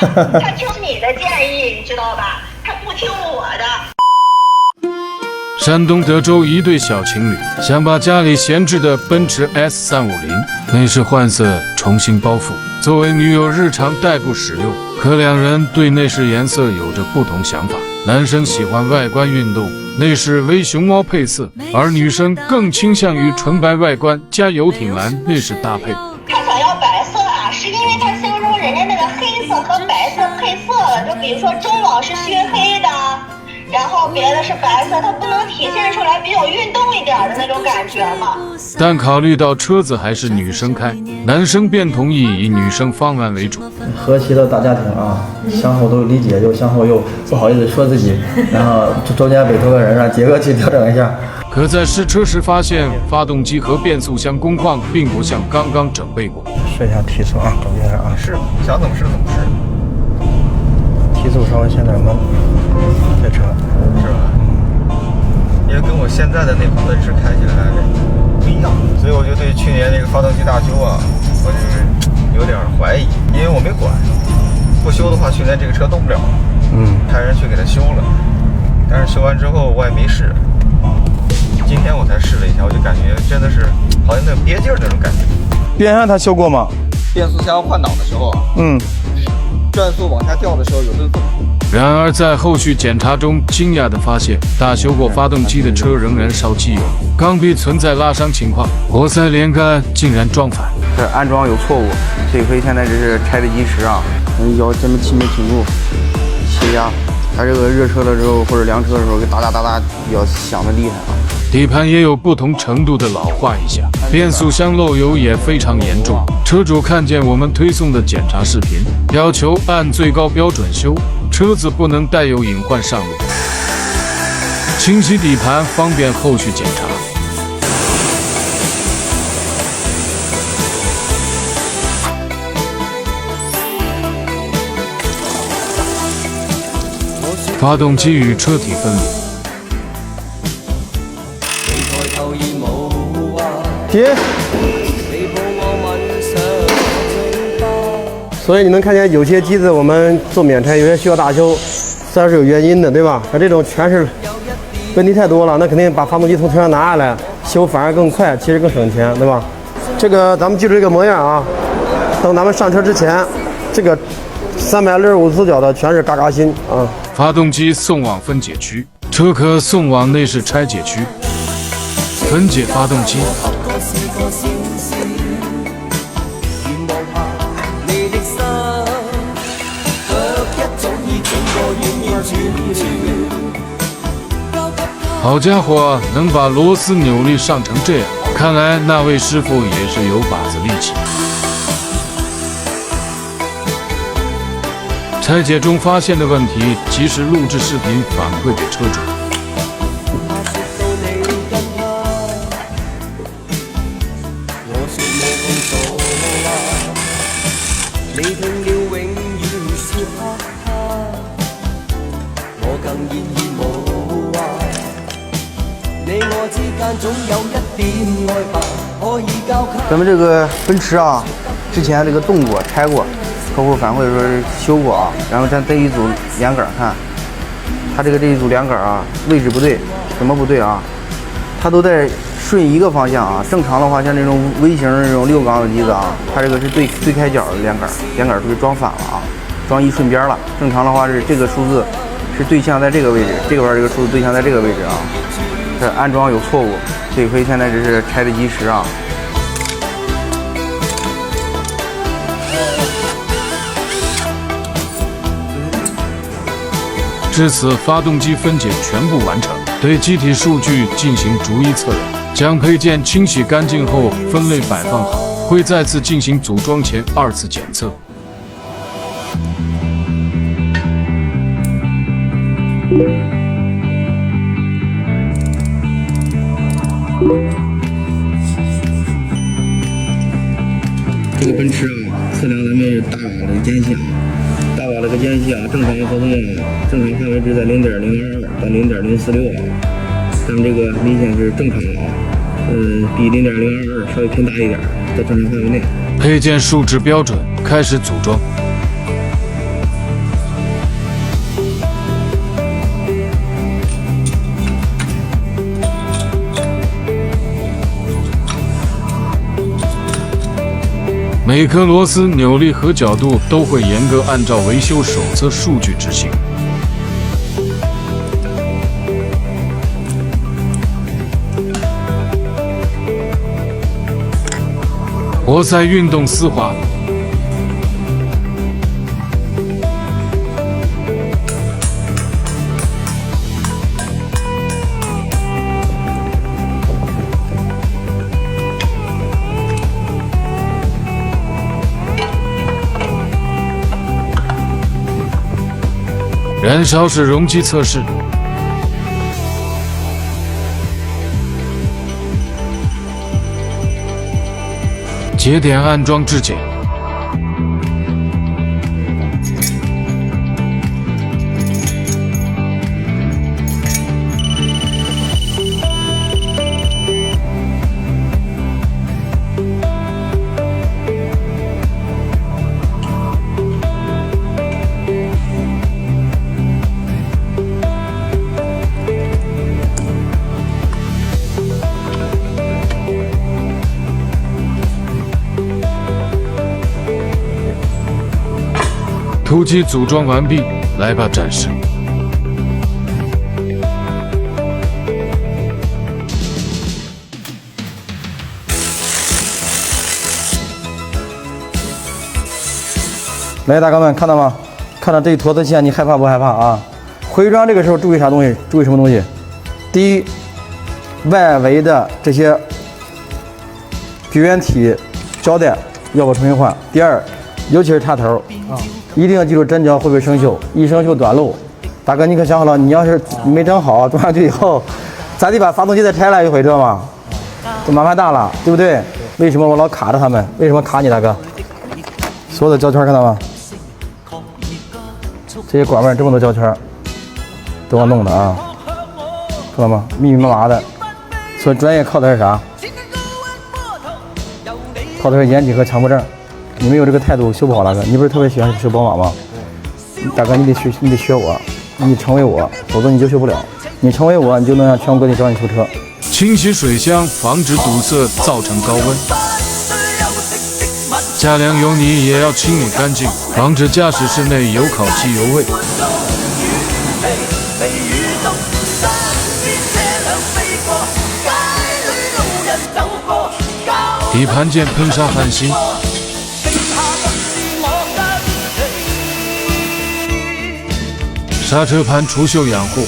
他听你的建议，你知道吧？他不听我的。山东德州一对小情侣想把家里闲置的奔驰 S350内饰换色重新包覆，作为女友日常代步使用。可两人对内饰颜色有着不同想法，男生喜欢外观运动，内饰为熊猫配色，而女生更倾向于纯白外观加游艇蓝内饰搭配。他想要白色啊，是因为他心中人家那个黑色和白色配色了，就比如说中网是熏黑的。然后别的是白色，它不能体现出来比较运动一点的那种感觉嘛。但考虑到车子还是女生开，男生便同意以女生方案为主。和谐的大家庭啊，相互都理解，又相互又不好意思说自己，然后中间委托个人让杰哥去调整一下。可在试车时发现，发动机和变速箱工况并不像刚刚整备过。试一下提速啊，准备一下啊，是想怎么试怎么试。提速稍微先点慢，这车是吧？因为跟我现在的那款奔驰开起来不一样，所以我就对去年那个发动机大修啊，我就是有点怀疑，因为我没管，不修的话，去年这个车动不了了。派人去给它修了，但是修完之后我也没试，今天我才试了一下，我就感觉真的是好像那种憋劲儿那种感觉。变速箱他修过吗？变速箱换挡的时候，转速往下掉的时候有顿风。然而在后续检查中，惊讶地发现，大修过发动机的车仍然烧机油，缸壁存在拉伤情况，活塞连杆竟然撞反。这安装有错误，这回现在这是拆的及时啊，腰这么气没挺住，气压，它这个热车了之后或者凉车的时候，哒哒哒哒要响的厉害啊。底盘也有不同程度的老化一下，变速箱漏油也非常严重。车主看见我们推送的检查视频，要求按最高标准修，车子不能带有隐患上路。清洗底盘方便后续检查。发动机与车体分离。停。所以你能看见有些机子我们做免拆，有些需要大修，虽然是有原因的，对吧？像这种全是问题太多了，那肯定把发动机从车上拿下来修，反而更快，其实更省钱，对吧？这个咱们记住这个模样啊，等咱们上车之前，这个365度角的全是嘎嘎新啊。发动机送往分解区，车壳送往内饰拆解区，分解发动机。好家伙，能把螺丝扭力上成这样，看来那位师傅也是有把子力气。拆解中发现的问题，及时录制视频反馈给车主。咱们这个奔驰啊，之前这个动过拆过，客户反馈说是修过啊，然后咱这一组连杆看，它这一组连杆啊位置不对，什么不对啊？它都在顺一个方向啊。正常的话，像这种微型的这种6缸的机子啊，它这个是对开角的连杆属于装反了啊，装一顺边了。正常的话是这个数字是对向在这个位置，这边这个数字对向在这个位置啊。这安装有错误，这回现在这是拆的及时啊。至此，发动机分解全部完成，对机体数据进行逐一测量，将配件清洗干净后分类摆放好，会再次进行组装前2次检测。这个奔驰啊，测量咱们大瓦这个间隙啊，大瓦这个间隙啊，正常合同正常范围值在0.022到0.046啊，咱们这个明显是正常的啊，比0.022稍微偏大一点，在正常范围内。配件数值标准，开始组装。每颗螺丝扭力和角度都会严格按照维修手册数据执行。活塞运动丝滑，燃烧式容积测试。节点安装质检，突击组装完毕，来吧战士！来，大哥们，看到吗？看到这一坨子线，你害怕不害怕啊？回装这个时候注意啥东西？注意什么东西？第一，外围的这些绝缘体胶带要不重新换。第二，尤其是插头一定要记住针脚会不会生锈，一生锈短路。大哥，你可想好了，你要是没整好，装上去以后，咱得把发动机再拆了一回，知道吗？这麻烦大了，对不对？为什么我老卡着他们？为什么卡你，大哥？所有的胶圈看到吗？这些管外这么多胶圈，都要弄的啊，看到吗？密密麻麻的。所以专业靠的是啥？靠的是严谨和强迫症。你没有这个态度，修不好，大哥。你不是特别喜欢修宝马吗？大哥，你得学我，你成为我，否则你就修不了。你成为我，你就能让全国各地找你修车。清洗水箱，防止堵塞造成高温。加凉油泥也要清理干净，防止驾驶室内有烤机油味。底盘件喷砂翻新。刹车盘除锈养护，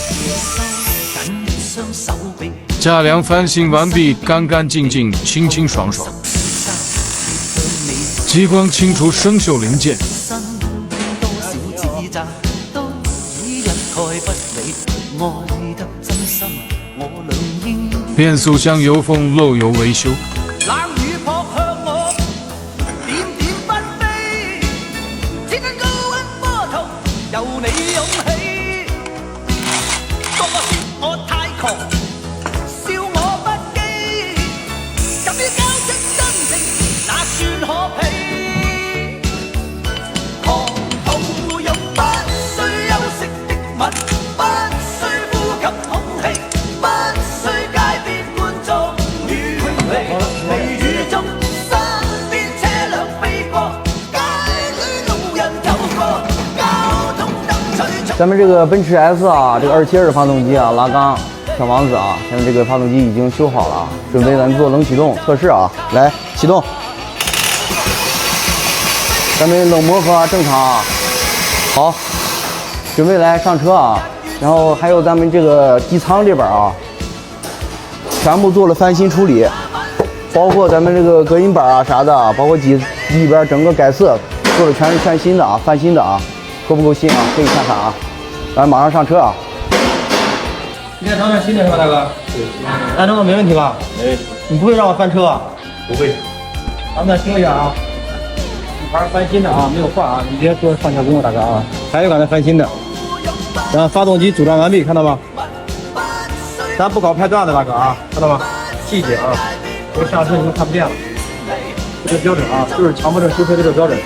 架梁翻新完毕，干干净净，清清爽爽。激光清除生锈零件，变速箱油封漏油维修。咱们这个奔驰 S 啊，这个272发动机啊，拉缸小王子啊，现在这个发动机已经修好了，准备咱们做冷启动测试啊，来启动，咱们冷磨合正常啊，好，准备来上车啊，然后还有咱们这个机舱这边啊，全部做了翻新处理，包括咱们这个隔音板啊啥的啊，包括机里边整个改色做的全新的啊，翻新的啊，够不够新啊？可以看看啊。咱马上上车啊！今天装的新的是吧，大哥？对。安装的没问题吧？没问题。你不会让我翻车啊？不会。咱们再听一下啊，底盘翻新的啊，没有换啊，你别说上下工，大哥啊。还有刚才翻新的，然后发动机组装完毕，看到吗？咱不搞拍段的，大哥啊，看到吗？细节啊，这个上车你们看不见了，这个标准啊，就是强迫症修车这个标准。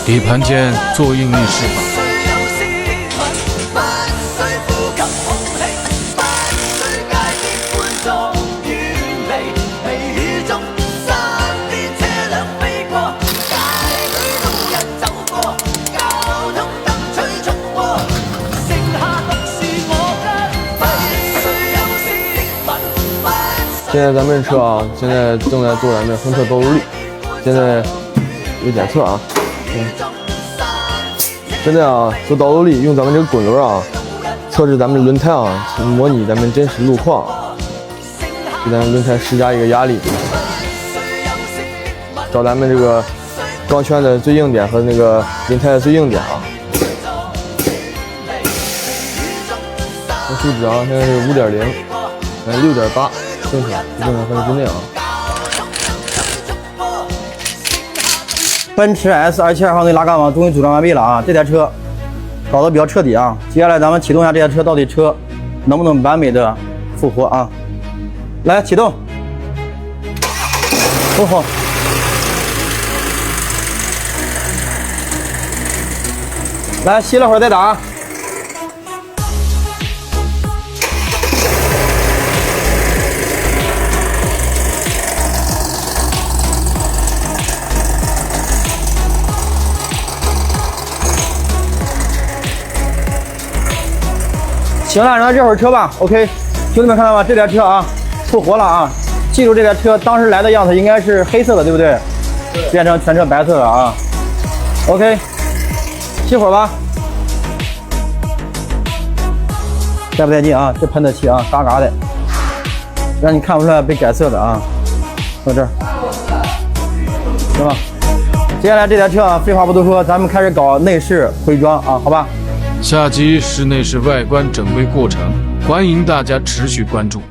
底盘件做应力释放，现在咱们车啊，现在正在做咱们横侧导入力，现在有检测啊。现在啊，做导入力用咱们这个滚轮啊，测试咱们轮胎啊，模拟咱们真实路况，给咱们轮胎施加一个压力，找咱们这个钢圈的最硬点和那个轮胎的最硬点啊。这数值啊，现在是5.0，6.8，正常，正常范围之内啊。奔驰 S 27号内拉杆网终于组装完毕了啊！这台车搞得比较彻底啊。接下来咱们启动一下这台车，到底车能不能完美的复活啊？来启动，复活。来熄了会儿再打。行了，让热会儿车吧。OK， 兄弟们看到吗？这台车啊，复活了啊！记住这台车当时来的样子应该是黑色的，对不对？对。变成全车白色了啊。OK， 熄火吧。带不带劲啊？这喷的气啊，嘎嘎的，让你看不出来被改色的啊。到这儿，行吧？接下来这台车啊，废话不多说，咱们开始搞内饰灰装啊，好吧？下集是内饰外观整备过程，欢迎大家持续关注。